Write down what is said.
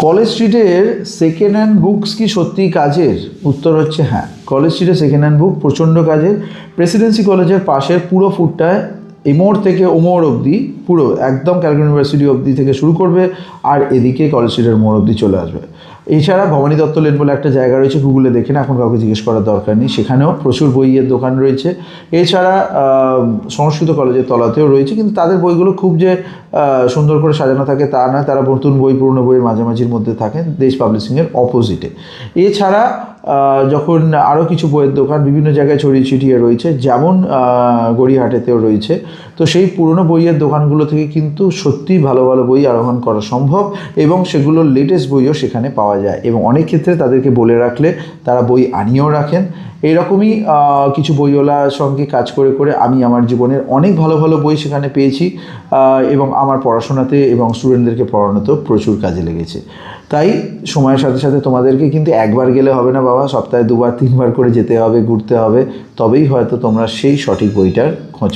College স্ট্রিটের second hand books কি সত্যিই কাজের? উত্তর হচ্ছে হ্যাঁ। কলেজ স্ট্রিটের সেকেন্ড হ্যান্ড বুক প্রচণ্ড কাজের। প্রেসিডেন্সি কলেজের পাশের পুরো ফুটটায় এমোর থেকে ওমোর অবধি, পুরো একদম ক্যালকাটা ইউনিভার্সিটি অবধি থেকে শুরু করবে আর এদিকে কলেজ স্ট্রিটের মোড় অবধি চলে আসবে। এছাড়া ভবানী দত্ত লেন বলে একটা জায়গা রয়েছে, গুগলে দেখে না, এখন কাউকে জিজ্ঞেস করার দরকার নেই, সেখানেও প্রচুর বইয়ের দোকান রয়েছে। এছাড়া সংস্কৃত কলেজের তলাতেও রয়েছে, কিন্তু তাদের বইগুলো খুব যে সুন্দর করে সাজানো থাকে তা নয়, তারা নতুন বই পুরনো বইয়ের মাঝামাঝির মধ্যে থাকেন, দেশ পাবলিশিংয়ের অপোজিটে। এছাড়া যখন আরও কিছু বইয়ের দোকান বিভিন্ন জায়গায় ছড়িয়ে ছিটিয়ে রয়েছে, যেমন গড়িয়াহাটেতেও রয়েছে, তো সেই পুরনো বইয়ের দোকানগুলো থেকে কিন্তু সত্যিই ভালো ভালো বই আরোহণ করা সম্ভব এবং সেগুলোর লেটেস্ট বইও সেখানে পাওয়া যায় এবং অনেক ক্ষেত্রে তাদেরকে বলে রাখলে তারা বই আনিয়েও রাখেন। এইরকমই কিছু বইওয়ালার সঙ্গে কাজ করে করে আমি আমার জীবনের অনেক ভালো ভালো বই সেখানে পেয়েছি এবং আমার পড়াশোনাতে এবং স্টুডেন্টদেরকে পড়ানোতেও প্রচুর কাজে লেগেছে। তাই সময়ের সাথে সাথে তোমাদেরকে কিন্তু একবার গেলে হবে না বাবা, সপ্তাহে 2-3 বার করে যেতে হবে, ঘুরতে হবে, তবেই হয়তো তোমরা সেই সঠিক বইটার খোঁজ